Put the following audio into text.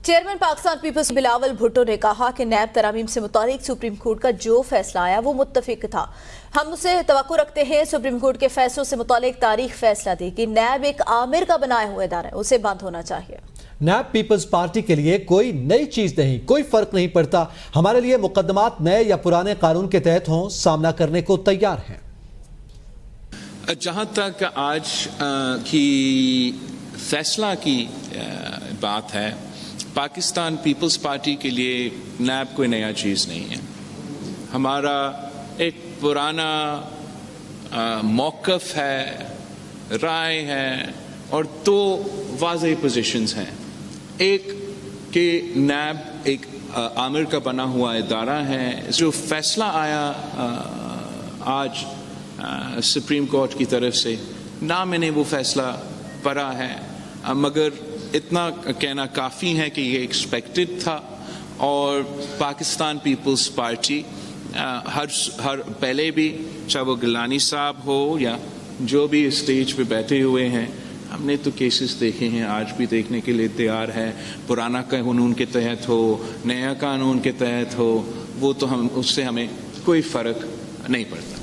Chairman Pakistan peoples Bilawal Bhutto ने कहा कि नैब तरामीम से मुतालिक सुप्रीम कोर्ट का जो फैसला आया वो मुत्तफिक था। हम उससे तवक्को रखते हैं सुप्रीम कोर्ट के फैसलों से मुतालिक तारीख फैसला दी कि नैब एक आमिर का बनाया हुआ इदारा है, उसे बंद होना चाहिए। नैब पीपल्स पार्टी के लिए कोई नई चीज नहीं, कोई फर्क नहीं पड़ता। हमारे लिए मुकदमात नए या पुराने कानून के तहत हों, सामना करने को तैयार हैं। जहाँ तक आज की फैसला की बात है, पाकिस्तान पीपल्स पार्टी के लिए नैब कोई नया चीज़ नहीं है। हमारा एक पुराना मौक़िफ़ है, राय है और दो वाज़ेह पोजीशंस हैं। एक कि नैब एक आमिर का बना हुआ इदारा है। जो फैसला आया आज सुप्रीम कोर्ट की तरफ से, ना मैंने वो फैसला पढ़ा है, मगर इतना कहना काफ़ी है कि ये एक्सपेक्टेड था। और पाकिस्तान पीपल्स पार्टी हर पहले भी, चाहे वो गिलानी साहब हो या जो भी स्टेज पे बैठे हुए हैं, हमने तो केसेस देखे हैं, आज भी देखने के लिए तैयार है। पुराना कानून के तहत हो, नया कानून के तहत हो, वो तो उससे हमें कोई फ़र्क नहीं पड़ता।